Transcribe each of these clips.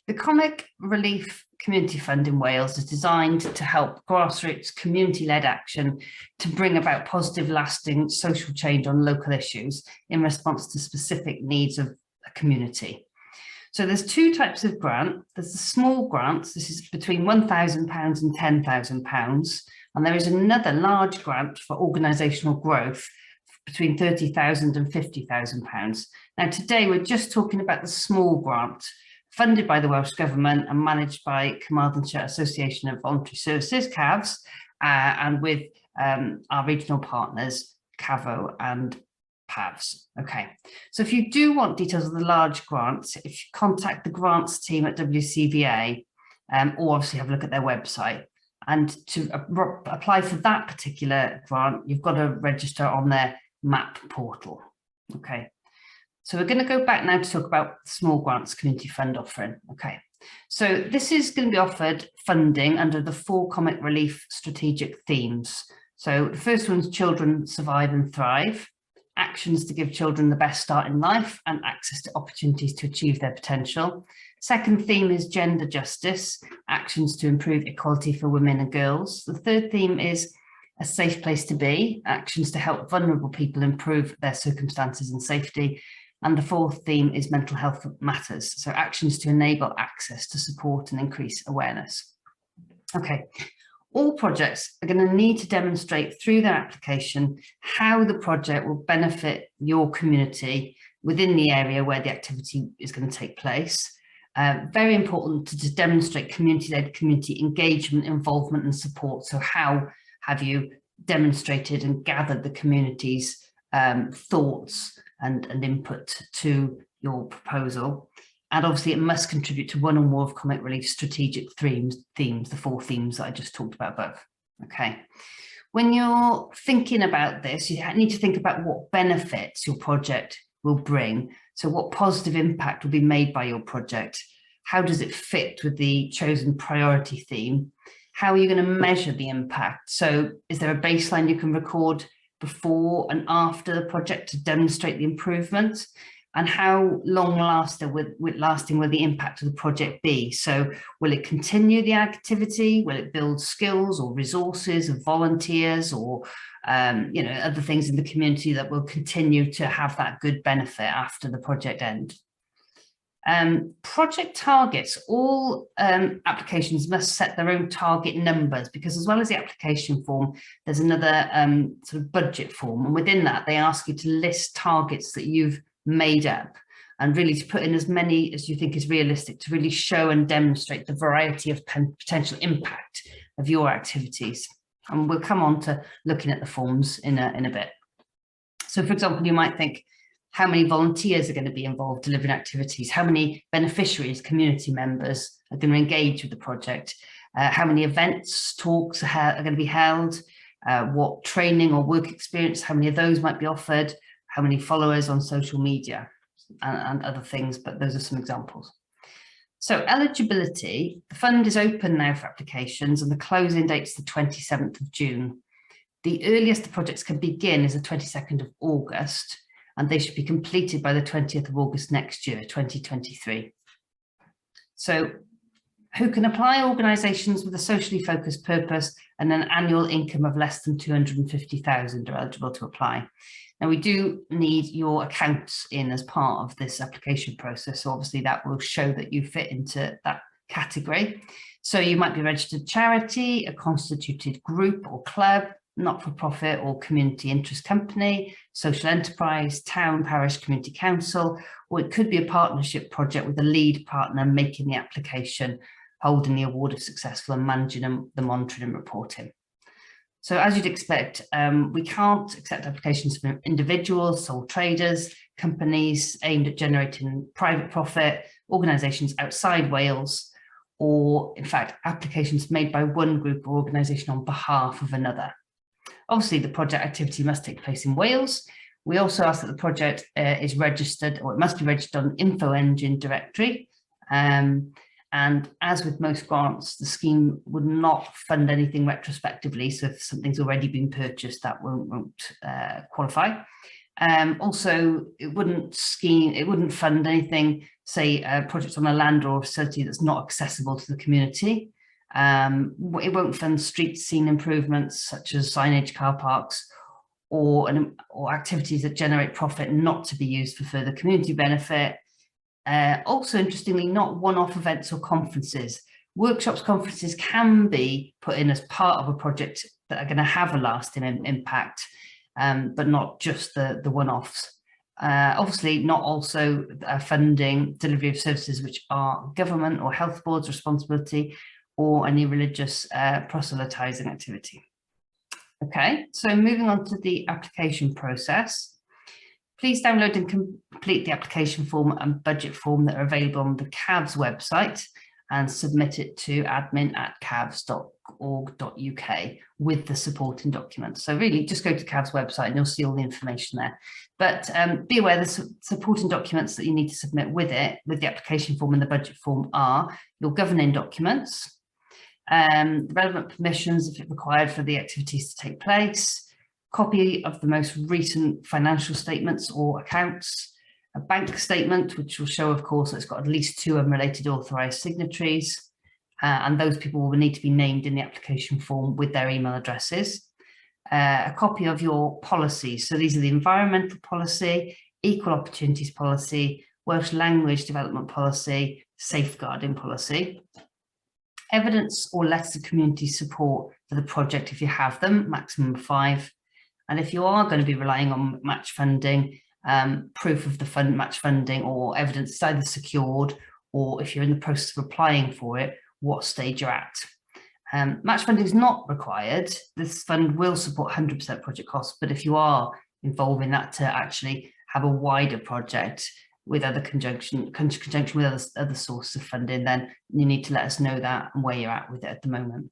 The Comic Relief Community Fund in Wales is designed to help grassroots community-led action to bring about positive, lasting social change on local issues in response to specific needs of a community. So there's two types of grant. There's the small grants. This is between £1,000 and £10,000. And there is another large grant for organisational growth between £30,000 and £50,000. Now, today we're just talking about the small grant, funded by the Welsh Government and managed by Carmarthenshire Association of Voluntary Services, CAVS, and with our regional partners, CAVO and PAVS. Okay, so if you do want details of the large grants, if you contact the grants team at WCVA, or obviously have a look at their website. And to apply for that particular grant, you've got to register on their MAP portal. Okay, so we're going to go back now to talk about Small Grants Community Fund offering. Okay, so this is going to be offered funding under the 4 Comic Relief strategic themes. So the first one's Children Survive and Thrive, actions to give children the best start in life and access to opportunities to achieve their potential. Second theme is Gender Justice, actions to improve equality for women and girls. The third theme is A Safe Place to Be, actions to help vulnerable people improve their circumstances and safety. And the fourth theme is Mental Health Matters, so actions to enable access to support and increase awareness. Okay. All projects are going to need to demonstrate through their application how the project will benefit your community within the area where the activity is going to take place. Very important to demonstrate community-led community engagement, involvement and support. So how have you demonstrated and gathered the community's thoughts and input to your proposal? And obviously it must contribute to one or more of Comic Relief's strategic themes, the 4 themes that I just talked about above. Okay. When you're thinking about this, you need to think about what benefits your project will bring. So what positive impact will be made by your project? How does it fit with the chosen priority theme? How are you going to measure the impact? So is there a baseline you can record before and after the project to demonstrate the improvement? And how long-lasting will the impact of the project be? So will it continue the activity? Will it build skills or resources of volunteers or other things in the community that will continue to have that good benefit after the project end? Project targets, all applications must set their own target numbers, because as well as the application form, there's another sort of budget form. And within that, they ask you to list targets that you've made up and really to put in as many as you think is realistic to really show and demonstrate the variety of potential impact of your activities. And we'll come on to looking at the forms in a bit. So for example, you might think, how many volunteers are going to be involved delivering activities? How many beneficiaries, community members are going to engage with the project? How many events, talks are going to be held? What training or work experience, how many of those might be offered? How many followers on social media and other things, but those are some examples. So eligibility, the fund is open now for applications and the closing date is the 27th of June. The earliest the projects can begin is the 22nd of August, and they should be completed by the 20th of August next year, 2023. So who can apply? Organisations with a socially focused purpose and an annual income of less than 250,000 are eligible to apply. Now, we do need your accounts in as part of this application process. So obviously that will show that you fit into that category. So you might be a registered charity, a constituted group or club, not-for-profit or community interest company, social enterprise, town, parish, community council, or it could be a partnership project with a lead partner making the application, holding the award if successful and managing the monitoring and reporting. So as you'd expect, we can't accept applications from individuals, sole traders, companies aimed at generating private profit, organisations outside Wales, or in fact, applications made by one group or organisation on behalf of another. Obviously, the project activity must take place in Wales. We also ask that the project is registered, or it must be registered on Info Engine directory. And as with most grants, the scheme would not fund anything retrospectively. So if something's already been purchased, that won't qualify. Also, it wouldn't fund anything, say, projects on a land or a facility that's not accessible to the community. It won't fund street scene improvements such as signage, car parks, or activities that generate profit not to be used for further community benefit. Also, interestingly, not one-off events or conferences. Workshops, conferences can be put in as part of a project that are going to have a lasting impact, but not just the one-offs. Obviously, not also funding delivery of services which are government or health boards' responsibility, or any religious proselytizing activity. Okay, so moving on to the application process. Please download and complete the application form and budget form that are available on the CAVS website and submit it to admin@cavs.org.uk with the supporting documents. So really just go to CAVS website and you'll see all the information there. But be aware the supporting documents that you need to submit with it, with the application form and the budget form, are your governing documents, the relevant permissions if required for the activities to take place, copy of the most recent financial statements or accounts, a bank statement, which will show, of course, that it's got at least 2 unrelated authorised signatories, and those people will need to be named in the application form with their email addresses. A copy of your policies. So these are the environmental policy, equal opportunities policy, Welsh language development policy, safeguarding policy. Evidence or letters of community support for the project if you have them, maximum 5. And if you are going to be relying on match funding, proof of the match funding or evidence is either secured, or if you're in the process of applying for it, what stage you're at. Match funding is not required. This fund will support 100% project costs, but if you are involved in that to actually have a wider project with other conjunction with other sources of funding, then you need to let us know that and where you're at with it at the moment.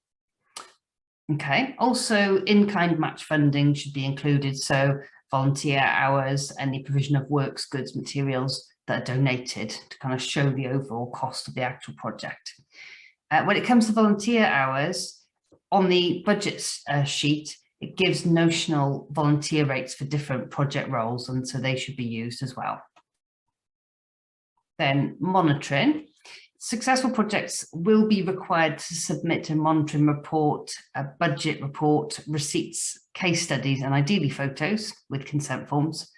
Okay, also in-kind match funding should be included, so volunteer hours, any provision of works, goods, materials that are donated to kind of show the overall cost of the actual project. When it comes to volunteer hours, on the budget sheet, it gives notional volunteer rates for different project roles, and so they should be used as well. Then monitoring. Successful projects will be required to submit a monitoring report, a budget report, receipts, case studies, and ideally photos with consent forms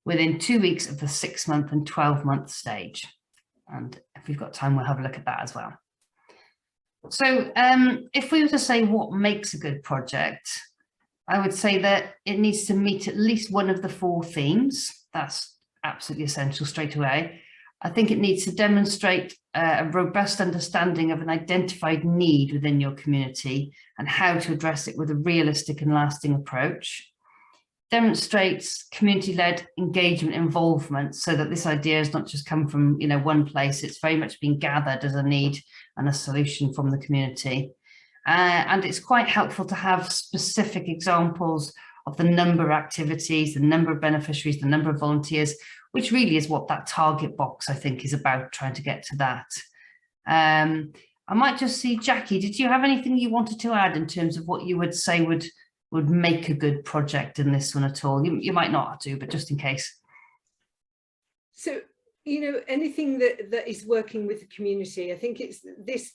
within 2 weeks of the 6-month and 12-month stage. And if we've got time, we'll have a look at that as well. So if we were to say what makes a good project, I would say that it needs to meet at least one of the 4 themes. That's absolutely essential straight away. I think it needs to demonstrate a robust understanding of an identified need within your community and how to address it with a realistic and lasting approach. Demonstrates community-led engagement involvement, so that this idea has not just come from one place, it's very much been gathered as a need and a solution from the community. And it's quite helpful to have specific examples of the number of activities, the number of beneficiaries, the number of volunteers, which really is what that target box, I think, is about, trying to get to that. I might just see, Jackie, did you have anything you wanted to add in terms of what you would say would make a good project in this one at all? You might not have to, but just in case. So, anything that is working with the community, I think it's this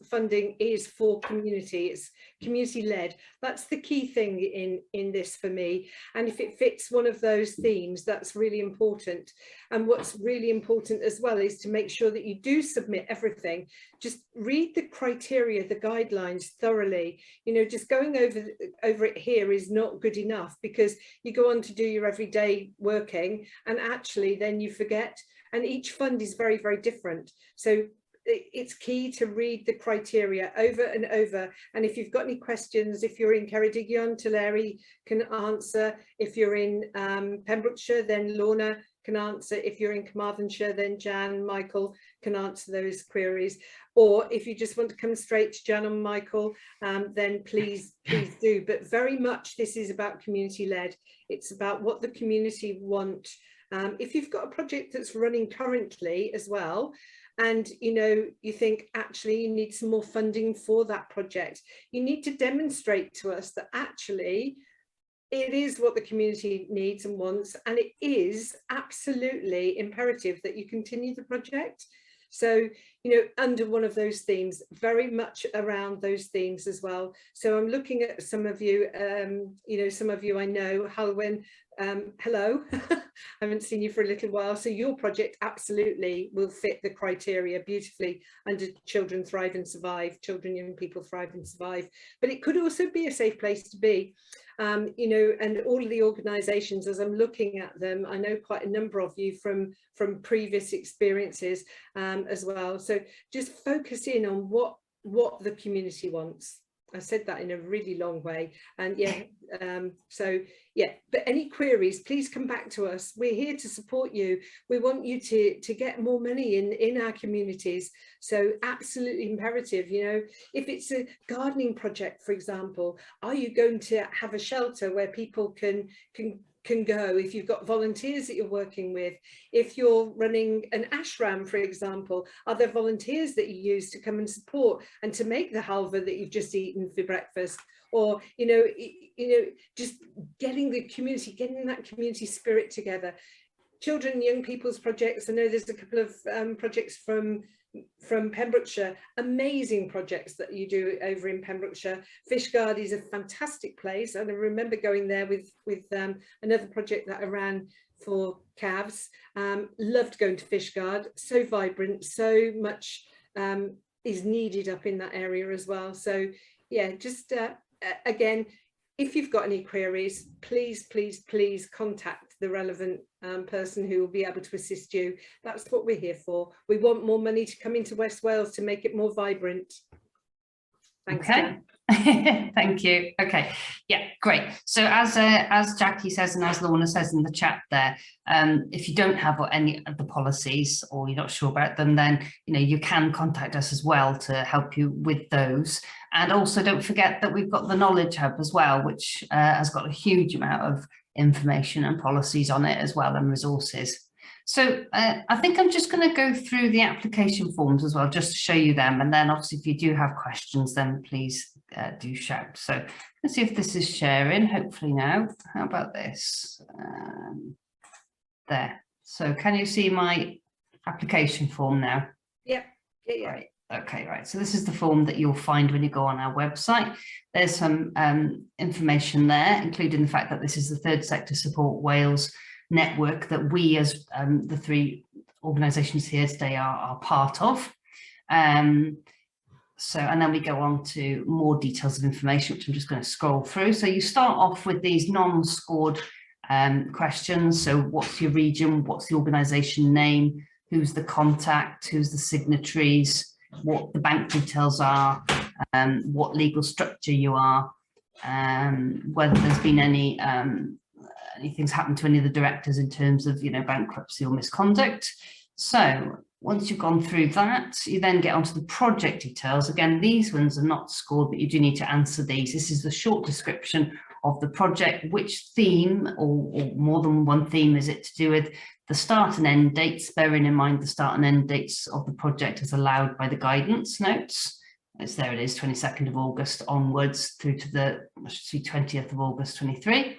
funding is for community, it's community led. That's the key thing in this for me. And if it fits one of those themes, that's really important. And what's really important as well is to make sure that you do submit everything. Just read the criteria, the guidelines thoroughly. Just going over it here is not good enough, because you go on to do your everyday working and actually then you forget. And each fund is very, very different. So it's key to read the criteria over and over. And if you've got any questions, if you're in Ceredigion, Tulare can answer. If you're in Pembrokeshire, then Lorna can answer. If you're in Carmarthenshire, then Jan, Michael can answer those queries. Or if you just want to come straight to Jan and Michael, then please do. But very much this is about community led. It's about what the community want. If you've got a project that's running currently as well, and you think actually you need some more funding for that project, you need to demonstrate to us that actually it is what the community needs and wants, and it is absolutely imperative that you continue the project. So, you know, under one of those themes, very much around those themes as well. So I'm looking at some of you, you know, some of you I know, Halwyn, hello, I haven't seen you for a little while. So your project absolutely will fit the criteria beautifully under Children Thrive and Survive, Children, Young People Thrive and Survive. But it could also be a safe place to be. You know, and all of the organisations, as I'm looking at them, I know quite a number of you from previous experiences as well. So just focus in on what the community wants. I said that in a really long way, and yeah, so yeah, but any queries, please come back to us. We're here to support you. We want you to get more money in our communities. So absolutely imperative, you know, if it's a gardening project, for example, are you going to have a shelter where people can go? If you've got volunteers that you're working with, if you're running an ashram, for example, are there volunteers that you use to come and support and to make the halva that you've just eaten for breakfast? Or you know, just getting the community, getting that community spirit together. Children and young people's projects, I know there's a couple of projects from Pembrokeshire, amazing projects that you do over in Pembrokeshire. Fishguard is a fantastic place, and I remember going there with another project that I ran for calves. Loved going to Fishguard, so vibrant, so much is needed up in that area as well. So yeah, just again, if you've got any queries, please contact the relevant person who will be able to assist you. That's what we're here for. We want more money to come into West Wales to make it more vibrant. Thanks, okay. Thank you. Okay, yeah, great. So as Jackie says, and as Lorna says in the chat there, if you don't have any of the policies or you're not sure about them, then you know you can contact us as well to help you with those. And also don't forget that we've got the Knowledge Hub as well, which has got a huge amount of information and policies on it as well, and resources. So I think I'm just going to go through the application forms as well, just to show you them. And then obviously, if you do have questions, then please do shout. So let's see if this is sharing, hopefully now. How about this? There. So can you see my application form now? Yep. Yeah. Right. Okay, right. So this is the form that you'll find when you go on our website. There's some information there, including the fact that this is the Third Sector Support Wales network that we as the three organisations here today are part of. So, and then we go on to more details of information, which I'm just going to scroll through. So you start off with these non-scored questions. So what's your region? What's the organisation name? Who's the contact? Who's the signatories? What the bank details are? What legal structure you are? Whether there's been anything's happened to any of the directors in terms of, you know, bankruptcy or misconduct. So once you've gone through that, you then get onto the project details. Again, these ones are not scored, but you do need to answer these. This is the short description of the project, which theme or more than one theme is it to do with, the start and end dates, bearing in mind the start and end dates of the project as allowed by the guidance notes. As there it is, 22nd of August onwards through to the 20th of August 23.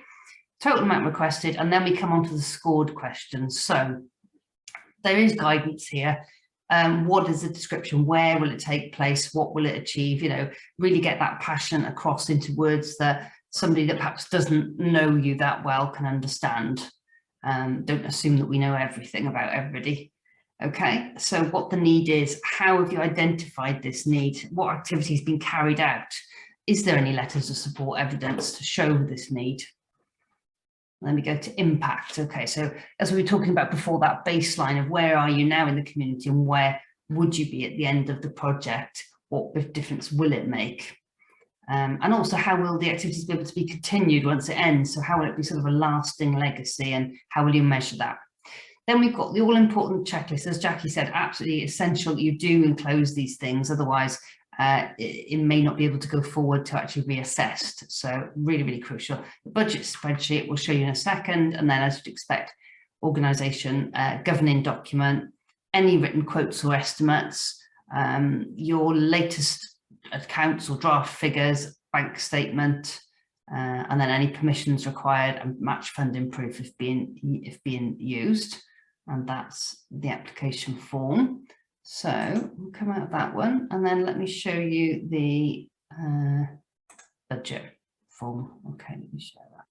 Total amount requested, and then we come on to the scored questions. So there is guidance here. What is the description? Where will it take place? What will it achieve? You know, really get that passion across into words that somebody that perhaps doesn't know you that well can understand. Don't assume that we know everything about everybody. Okay, so what the need is, how have you identified this need? What activity has been carried out? Is there any letters of support evidence to show this need? Then we go to impact. Okay, so as we were talking about before, that baseline of where are you now in the community and where would you be at the end of the project? What difference will it make? And also, how will the activities be able to be continued once it ends? So how will it be sort of a lasting legacy, and how will you measure that? Then we've got the all-important checklist. As Jackie said, absolutely essential that you do enclose these things, otherwise it may not be able to go forward to actually be assessed. So really, really crucial. The budget spreadsheet we'll show you in a second, and then as you'd expect, organisation governing document, any written quotes or estimates, your latest accounts or draft figures, bank statement, and then any permissions required and match funding proof if being used, and that's the application form. So we'll come out of that one, and then let me show you the budget form. Okay, let me share that.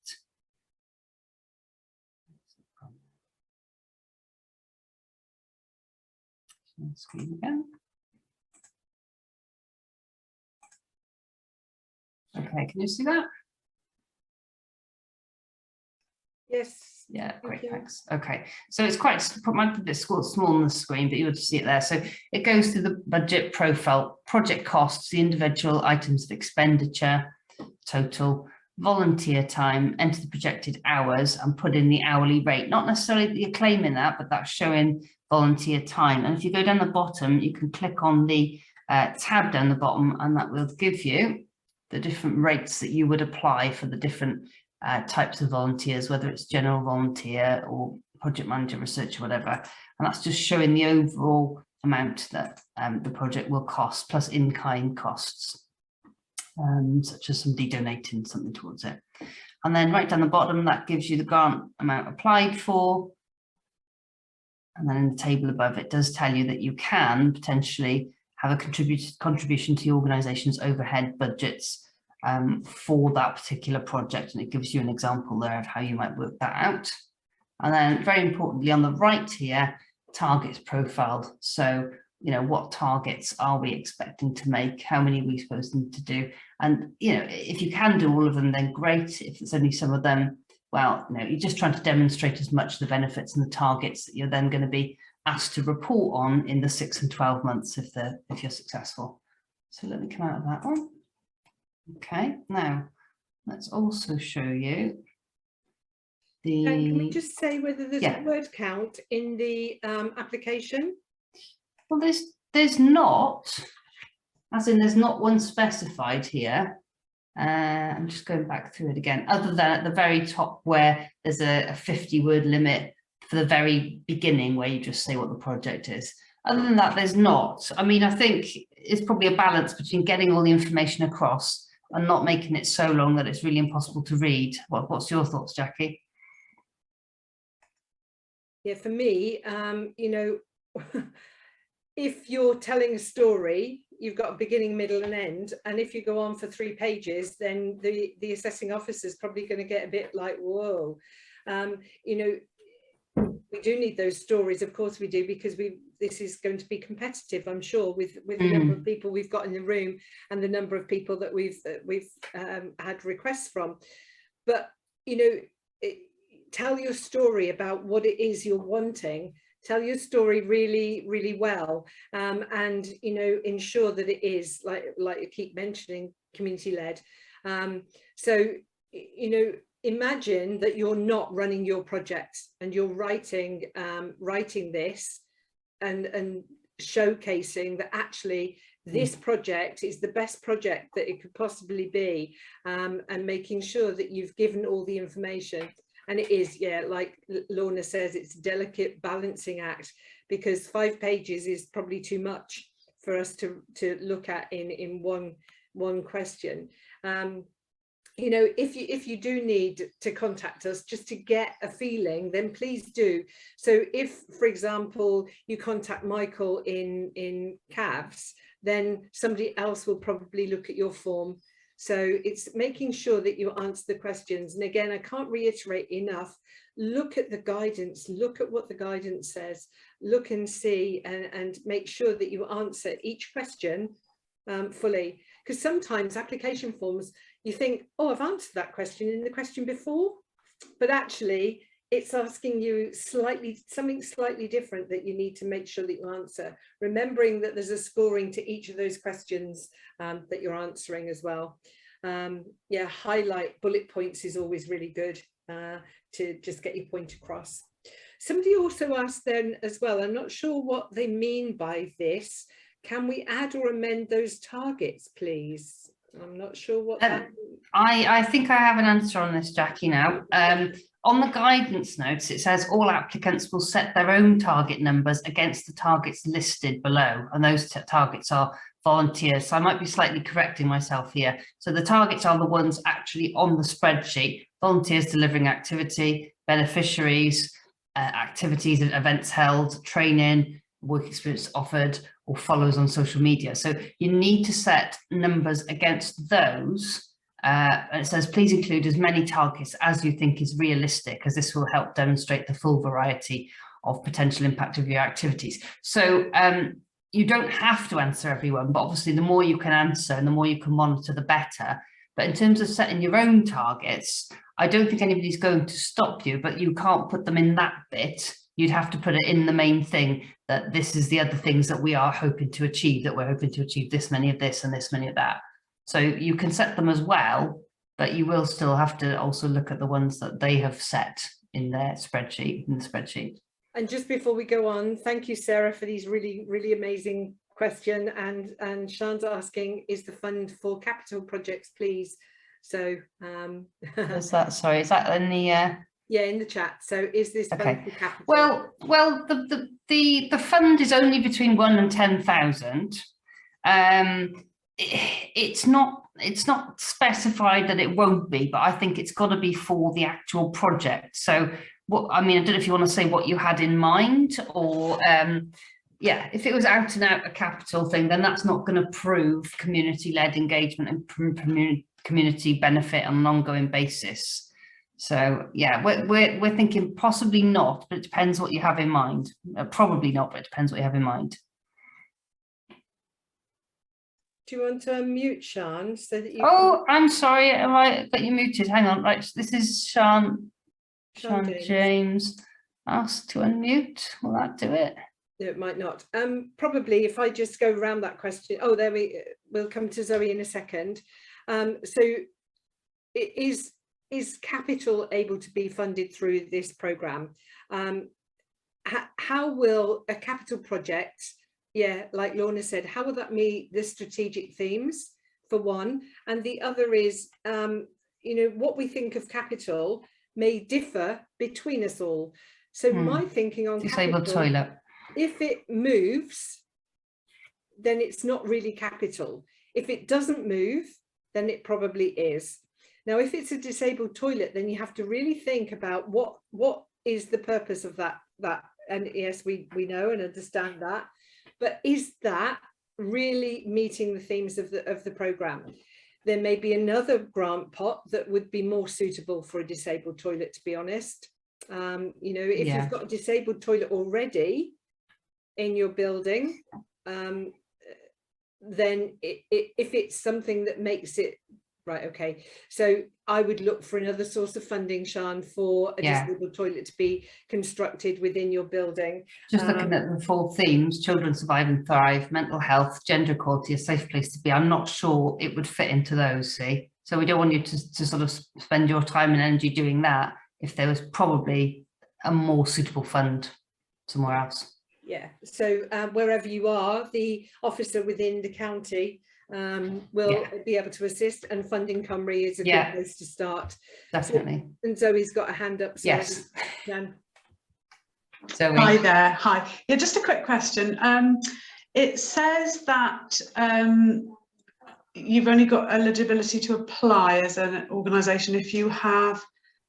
Screen again. Okay, can you see that? Yes. Yeah, great, thanks. Okay, so it's quite, might be a bit small on the screen, but you'll just see it there. So it goes through the budget profile, project costs, the individual items of expenditure, total, volunteer time, enter the projected hours and put in the hourly rate. Not necessarily that you're claiming that, but that's showing volunteer time. And if you go down the bottom, you can click on the tab down the bottom, and that will give you the different rates that you would apply for the different types of volunteers, whether it's general volunteer or project manager, researcher, whatever. And that's just showing the overall amount that the project will cost, plus in-kind costs, such as somebody donating something towards it. And then right down the bottom, that gives you the grant amount applied for. And then in the table above, it does tell you that you can potentially have a contribution to the organisation's overhead budgets for that particular project, and it gives you an example there of how you might work that out. And then very importantly on the right here, targets profiled. So, you know, what targets are we expecting to make? How many are we supposed to do? And, you know, if you can do all of them, then great. If it's only some of them, well, you know, you're just trying to demonstrate as much of the benefits and the targets that you're then going to be asked to report on in the 6 and 12 months if you're successful. So let me come out of that one. Okay, now let's also show you the... Can we just say whether there's a word count in the application? Well, there's not, as in there's not one specified here. I'm just going back through it again, other than at the very top where there's a 50-word limit for the very beginning where you just say what the project is. Other than that, there's not. I mean, I think it's probably a balance between getting all the information across and not making it so long that it's really impossible to read. What's your thoughts, Jackie? Yeah, for me, you know, if you're telling a story, you've got a beginning, middle and end. And if you go on for 3 pages, then the assessing officer is probably going to get a bit like, whoa. You know, we do need those stories, of course we do, because this is going to be competitive, I'm sure, with the number of people we've got in the room and the number of people that we've had requests from. But, you know, tell your story about what it is you're wanting. Tell your story really, really well, and, you know, ensure that it is, like you keep mentioning, community-led. So, you know, imagine that you're not running your project and you're writing this and showcasing that actually this project is the best project that it could possibly be, and making sure that you've given all the information. And it is, yeah, like Lorna says, it's a delicate balancing act, because 5 pages is probably too much for us to look at in one question. You know, if you do need to contact us just to get a feeling, then please do. So if, for example, you contact Michael in CAVS, then somebody else will probably look at your form. So it's making sure that you answer the questions. And again, I can't reiterate enough, look at the guidance, look at what the guidance says, look and see, and make sure that you answer each question fully. Because sometimes application forms, you think, oh, I've answered that question in the question before, but actually it's asking you something slightly different that you need to make sure that you answer, remembering that there's a scoring to each of those questions that you're answering as well. Yeah, highlight bullet points is always really good to just get your point across. Somebody also asked then as well, I'm not sure what they mean by this, can we add or amend those targets, please? I'm not sure what that means. I think I have an answer on this, Jackie, now. On the guidance notes, it says all applicants will set their own target numbers against the targets listed below, and those targets are volunteers. So I might be slightly correcting myself here. So the targets are the ones actually on the spreadsheet: volunteers delivering activity, beneficiaries, activities and events held, training, work experience offered, or followers on social media. So you need to set numbers against those. And it says, please include as many targets as you think is realistic, as this will help demonstrate the full variety of potential impact of your activities. So you don't have to answer everyone, but obviously the more you can answer and the more you can monitor, the better. But in terms of setting your own targets, I don't think anybody's going to stop you, but you can't put them in that bit. You'd have to put it in the main thing, that this is the other things that we are hoping to achieve, that we're hoping to achieve this many of this and this many of that. So you can set them as well, but you will still have to also look at the ones that they have set in their spreadsheet, And just before we go on, thank you, Sarah, for these really amazing question. And Sean's asking, is the fund for capital projects, please? So is that, sorry, is that in the yeah, in the chat. So is this okay. fund for capital? Well, the fund is only between 1 and 10,000. It's not specified that it won't be, but I think it's got to be for the actual project. So what I mean, I don't know if you want to say what you had in mind, or yeah, if it was out and out a capital thing, then that's not going to prove community-led engagement and community benefit on an ongoing basis. So yeah, we're thinking possibly not, but it depends what you have in mind. Probably not, but it depends what you have in mind. Do you want to unmute Sean so that you? Oh, I'm sorry, I got you muted. Hang on, right. This is Sean James asked to unmute. Will that do it? No, it might not. Probably if I just go around that question. Oh, there we'll come to Zoe in a second. So is capital able to be funded through this programme? How will a capital project, yeah, like Lorna said, how will that meet the strategic themes, for one? And the other is, you know, what we think of capital may differ between us all. So my thinking on disabled capital, toilet, if it moves, then it's not really capital. If it doesn't move, then it probably is. Now, if it's a disabled toilet, then you have to really think about what is the purpose of that. And yes, we know and understand that. But is that really meeting the themes of the programme? There may be another grant pot that would be more suitable for a disabled toilet, to be honest. You know, if you've got a disabled toilet already in your building, then if it's something that makes it right, okay, so I would look for another source of funding, Sean, for a disabled toilet to be constructed within your building. Just looking at the 4 themes: children survive and thrive, mental health, gender equality, a safe place to be. I'm not sure it would fit into those, see? So we don't want you to sort of spend your time and energy doing that if there was probably a more suitable fund somewhere else. Yeah, so wherever you are, the officer within the county will be able to assist, and Funding Cymru is a good place to start. Definitely. So, and Zoe's got a hand up. So yes. Zoe. Hi there. Hi. Yeah, just a quick question. It says that you've only got eligibility to apply as an organisation if you have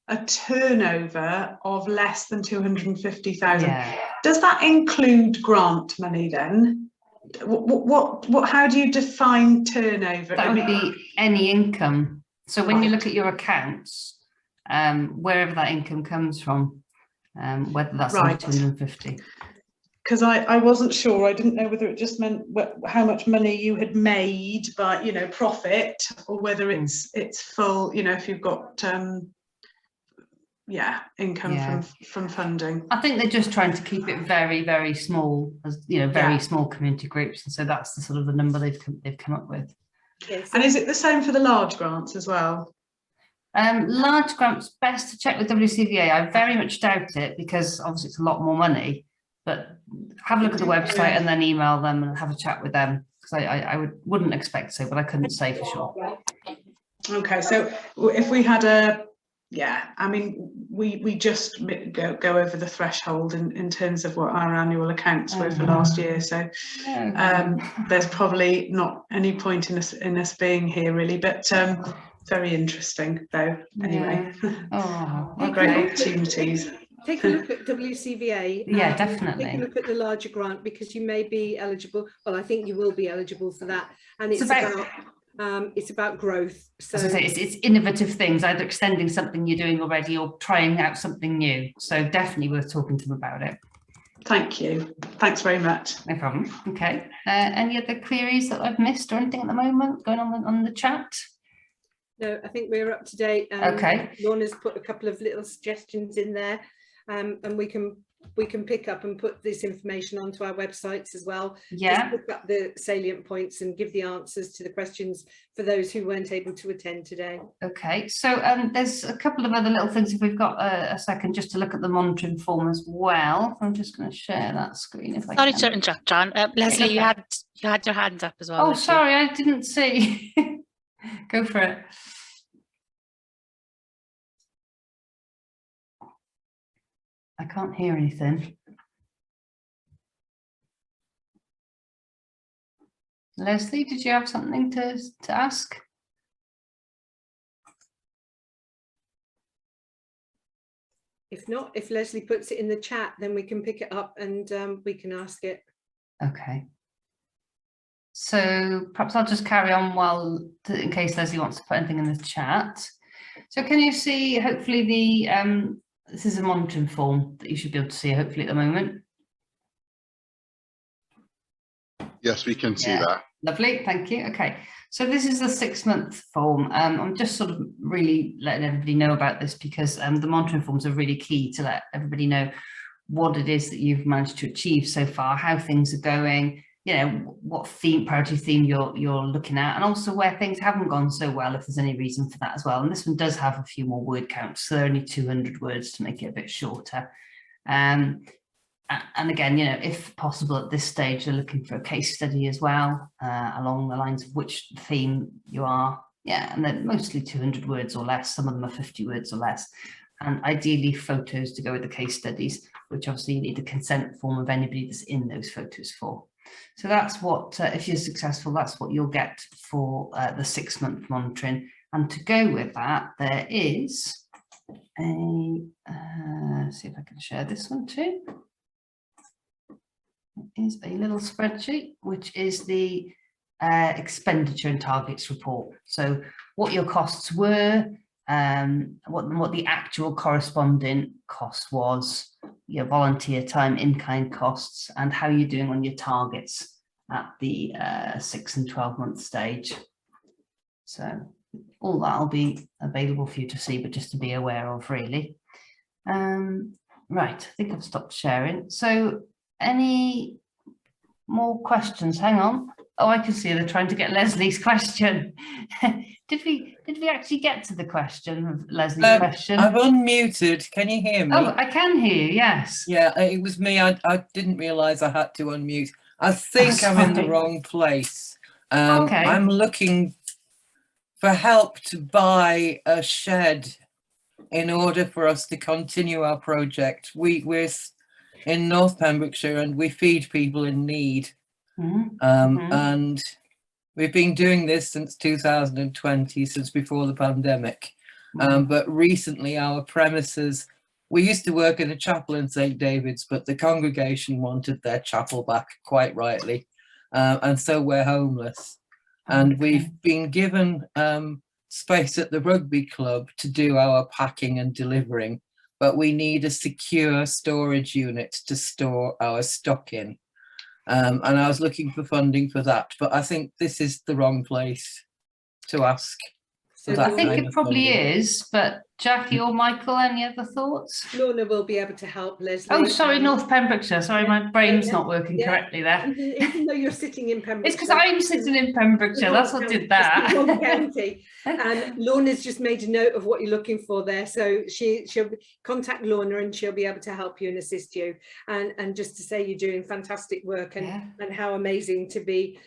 a turnover of less than 250,000. Does that include grant money then? What how do you define turnover? That would be any income. So when you look at your accounts, wherever that income comes from, whether that's 250. Because I wasn't sure. I didn't know whether it just meant how much money you had made by, you know, profit, or whether it's full, you know, if you've got income from funding. I think they're just trying to keep it very, very small, as you know, very small community groups, and so that's the sort of the number they've come up with. Yes. And is it the same for the large grants as well? Large grants, best to check with WCVA. I very much doubt it, because obviously it's a lot more money. But have a look at the website and then email them and have a chat with them, because I wouldn't expect so, but I couldn't say for sure. Okay, so if we had a yeah, I mean, we just go over the threshold in terms of what our annual accounts were for last year. So there's probably not any point in us being here really, but very interesting though. Anyway, great opportunities. Take a look at WCVA. Yeah, definitely. Take a look at the larger grant, because you may be eligible. Well, I think you will be eligible for that, and it's about growth. So as I say, it's innovative things, either extending something you're doing already or trying out something new. So definitely worth talking to them about it. Thank you. Thanks very much. No problem. Okay. Any other queries that I've missed or anything at the moment going on the chat? No, I think we're up to date. Okay. Lorna's put a couple of little suggestions in there, and we can pick up and put this information onto our websites as well. Yeah. Just pick up the salient points and give the answers to the questions for those who weren't able to attend today. Okay, so there's a couple of other little things if we've got a second just to look at the monitoring form as well. I'm just going to share that screen if I can. Sorry to interrupt, John. Leslie, you had your hand up as well. Oh, sorry, I didn't see. Go for it. I can't hear anything. Leslie, did you have something to ask? If not, if Leslie puts it in the chat, then we can pick it up and we can ask it. Okay. So perhaps I'll just carry on in case Leslie wants to put anything in the chat. So can you see, hopefully this is a monitoring form that you should be able to see hopefully at the moment. Yes, we can see that. Lovely, thank you. Okay, so this is the 6-month form. I'm just sort of really letting everybody know about this because the monitoring forms are really key to let everybody know what it is that you've managed to achieve so far, how things are going, you know, what priority theme you're looking at, and also where things haven't gone so well, if there's any reason for that as well. And this one does have a few more word counts, so they're only 200 words to make it a bit shorter. And again, you know, if possible at this stage, you're looking for a case study as well, along the lines of which theme you are. Yeah, and then mostly 200 words or less. Some of them are 50 words or less. And ideally photos to go with the case studies, which obviously you need a consent form of anybody that's in those photos for. So that's what, if you're successful, that's what you'll get for the 6-month monitoring. And to go with that, there is a, see if I can share this one too. Is a little spreadsheet, which is the expenditure and targets report. So what your costs were, what the actual corresponding cost was, your volunteer time, in-kind costs, and how you're doing on your targets at the 6 and 12-month stage. So all that will be available for you to see, but just to be aware of, really. Right, I think I've stopped sharing. So any more questions? Hang on. Oh, I can see they're trying to get Leslie's question. Did we actually get to the question of Leslie's question? I've unmuted. Can you hear me? Oh, I can hear you, yes. Yeah, it was me. I didn't realise I had to unmute. I think I'm in the wrong place. Okay. I'm looking for help to buy a shed in order for us to continue our project. We're in North Pembrokeshire and we feed people in need. And we've been doing this since 2020, since before the pandemic. But recently our premises, we used to work in a chapel in St. David's, but the congregation wanted their chapel back, quite rightly. And so we're homeless. And we've been given space at the rugby club to do our packing and delivering, but we need a secure storage unit to store our stock in. And I was looking for funding for that, but I think this is the wrong place to ask. So I think it probably is, but Jackie or Michael, any other thoughts? Lorna will be able to help Leslie. Oh, sorry, North Pembrokeshire. Sorry, my brain's not working correctly there. Even though you're sitting in Pembrokeshire. It's because I'm sitting in Pembrokeshire. That's what did that. County. And Lorna's just made a note of what you're looking for there. So she'll contact Lorna and she'll be able to help you and assist you. And just to say you're doing fantastic work and how amazing to be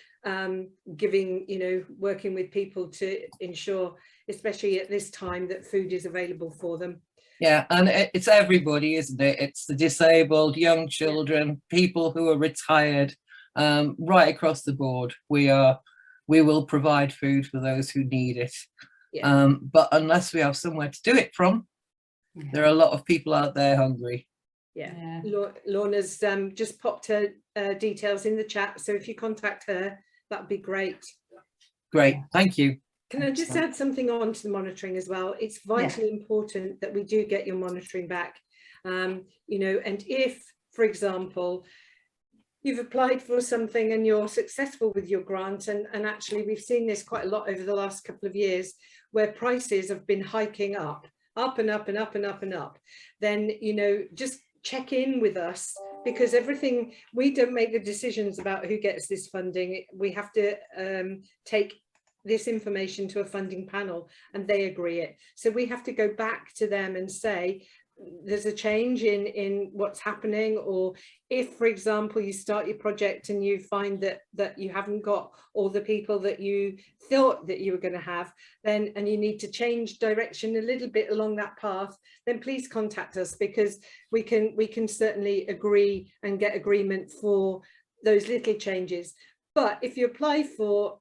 giving, you know, working with people to ensure especially at this time that food is available for them. Yeah, and it's everybody, isn't it? It's the disabled, young children, people who are retired, right across the board. We will provide food for those who need it. Yeah. But unless we have somewhere to do it from, there are a lot of people out there hungry. Yeah. Lorna's just popped her details in the chat, so if you contact her, that'd be great. Great, thank you. Can I just add something on to the monitoring as well? It's vitally important that we do get your monitoring back. You know, and if, for example, you've applied for something and you're successful with your grant, and actually we've seen this quite a lot over the last couple of years, where prices have been hiking up and up and up and up and up, then, you know, just check in with us, because everything, we don't make the decisions about who gets this funding. We have to take this information to a funding panel and they agree it. So we have to go back to them and say, there's a change in what's happening, or if, for example, you start your project and you find that you haven't got all the people that you thought that you were going to have, then, and you need to change direction a little bit along that path, then please contact us, because we can certainly agree and get agreement for those little changes. But if you apply for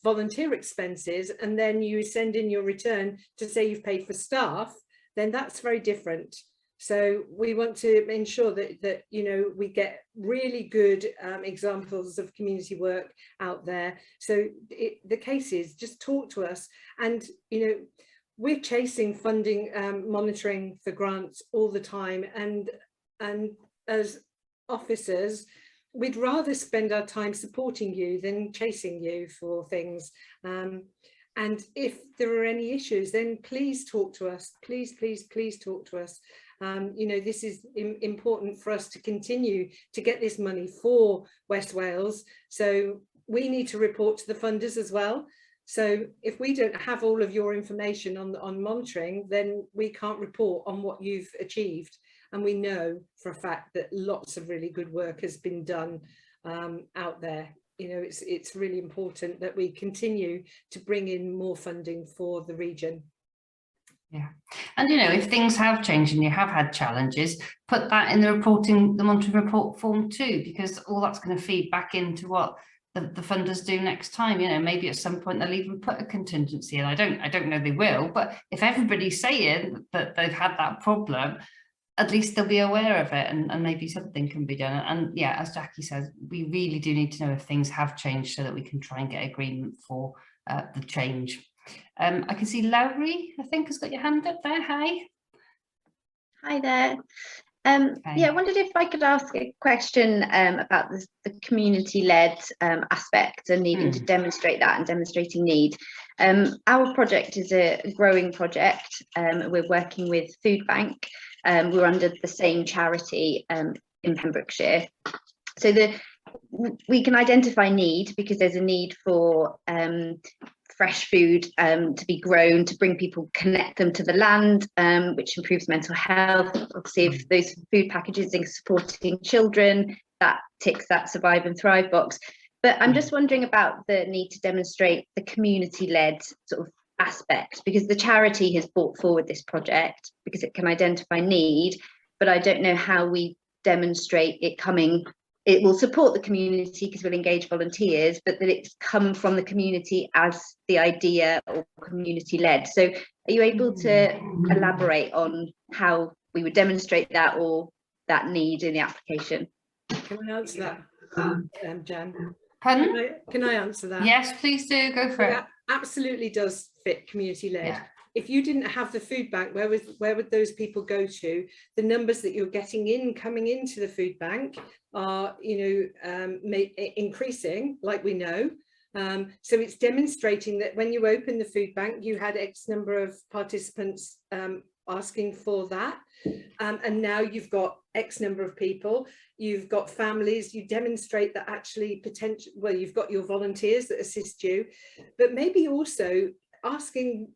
volunteer expenses and then you send in your return to say you've paid for staff, then that's very different. So we want to ensure that you know, we get really good examples of community work out there. So the case is, just talk to us, and you know, we're chasing funding, monitoring for grants all the time, and as officers, we'd rather spend our time supporting you than chasing you for things. And if there are any issues, then please talk to us. Please, please, please talk to us. You know, this is important for us to continue to get this money for West Wales. So we need to report to the funders as well. So if we don't have all of your information on monitoring, then we can't report on what you've achieved. And we know for a fact that lots of really good work has been done out there. You know, it's really important that we continue to bring in more funding for the region. Yeah, and you know, if things have changed and you have had challenges, put that in the monitoring report form too, because all that's going to feed back into what the funders do next time. You know, maybe at some point they'll even put a contingency in. I don't know they will, but if everybody's saying that they've had that problem, at least they'll be aware of it, and maybe something can be done. And yeah, as Jackie says, we really do need to know if things have changed so that we can try and get agreement for the change. I can see Lowry, I think, has got your hand up there. Hi. Hi there. Yeah, I wondered if I could ask a question about the community-led aspect and needing to demonstrate that and demonstrating need. Our project is a growing project. We're working with Food Bank. We're under the same charity in Pembrokeshire. So we can identify need because there's a need for fresh food to be grown, to bring people, connect them to the land, which improves mental health. Obviously, if those food packages are supporting children, that ticks that survive and thrive box. But I'm just wondering about the need to demonstrate the community-led sort of aspect, because the charity has brought forward this project because it can identify need, but I don't know how we demonstrate it coming. It will support the community because we'll engage volunteers, but that it's come from the community as the idea or community-led. So are you able to elaborate on how we would demonstrate that or that need in the application? Can I answer that, Jan? Pardon? Can I answer that? Yes, please do, go for it. Absolutely does fit community-led. Yeah. If you didn't have the food bank, where would those people go to? The numbers that you're getting coming into the food bank are, you know, increasing, like we know. So it's demonstrating that when you open the food bank, you had X number of participants asking for that, and now you've got X number of people, you've got families, you demonstrate that actually you've got your volunteers that assist you, but maybe also asking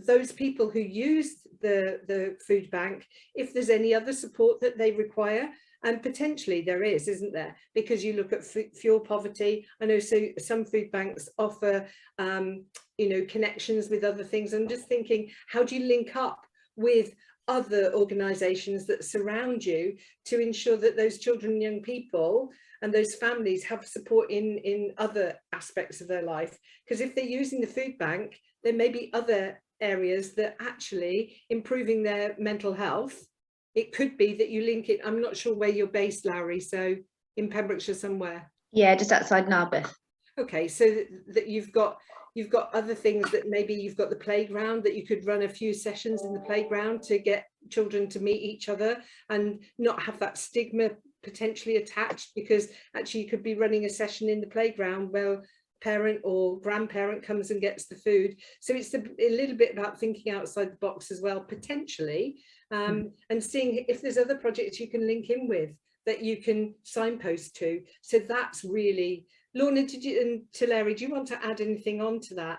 those people who use the food bank if there's any other support that they require. And potentially there is, isn't there? Because you look at fuel poverty. I know some food banks offer, you you know, connections with other things. I'm just thinking, how do you link up with other organisations that surround you to ensure that those children and young people and those families have support in other aspects of their life? Because if they're using the food bank, there may be other areas that actually improving their mental health. It could be that you link it. I'm not sure where you're based, Larry, so in Pembrokeshire somewhere. Yeah, just outside Narberth. Okay, so that you've got other things, that maybe you've got the playground, that you could run a few sessions in the playground to get children to meet each other and not have that stigma potentially attached, because actually you could be running a session in the playground where parent or grandparent comes and gets the food. So it's a little bit about thinking outside the box as well, potentially, and seeing if there's other projects you can link in with that you can signpost to. So that's really, Lorna, did you, and Larry, do you want to add anything on to that?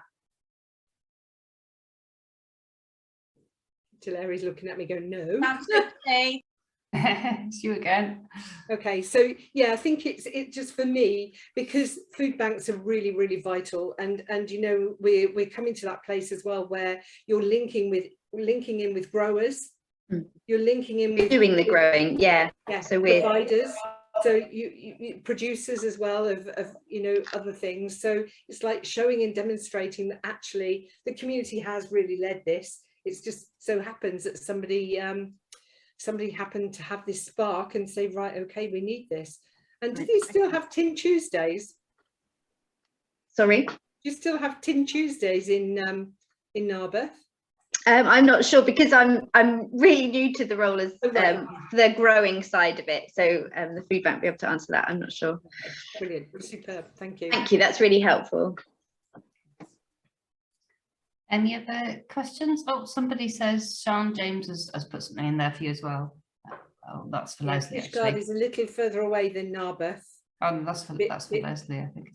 Larry's looking at me going, no. Okay. It's you again. Okay, so yeah, I think it's just for me, because food banks are really, really vital, and you know, we're coming to that place as well where you're linking in with growers, you're linking in with doing the growing, yeah. So we're providers, so you producers as well of you know, other things. So it's like showing and demonstrating that actually the community has really led this. It's just so happens that somebody happened to have this spark and say, right, okay, we need this. And do they still have Tin Tuesdays? sorry. Do you still have Tin Tuesdays in Narberth? I'm not sure, because I'm really new to the role as the growing side of it. So the food bank will be able to answer that. I'm not sure. Brilliant, superb, thank you. Thank you, that's really helpful. Any other questions? Oh, somebody says Sean James has put something in there for you as well. Oh, that's for Leslie. Fishguard is a little further away than Narberth. Oh, that's for Leslie, I think.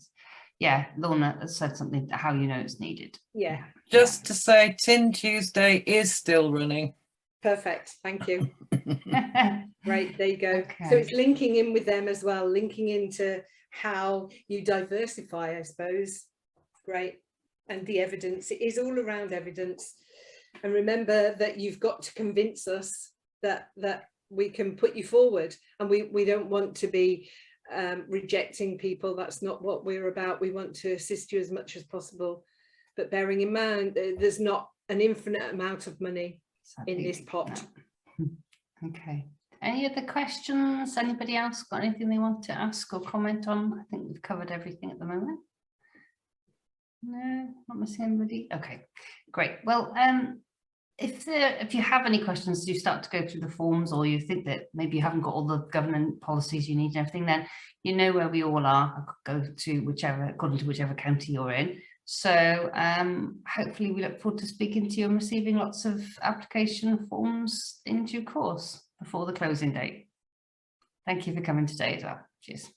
Yeah, Lorna has said something, how you know it's needed. Yeah. Just to say, Tin Tuesday is still running. Perfect, thank you. Right, there you go. Okay. So it's linking in with them as well, linking into how you diversify, I suppose. Great. And the evidence, it is all around evidence. And remember that you've got to convince us that we can put you forward, and we don't want to be rejecting people. That's not what we're about. We want to assist you as much as possible, but bearing in mind there's not an infinite amount of money in this pot. Okay, any other questions? Anybody else got anything they want to ask or comment on? I think we've covered everything at the moment. No, not missing anybody. Okay, great. Well, if you have any questions, do start to go through the forms, or you think that maybe you haven't got all the government policies you need and everything, then you know where we all are. Go to whichever, according to whichever county you're in. So hopefully we look forward to speaking to you and receiving lots of application forms in due course before the closing date. Thank you for coming today as well. Cheers.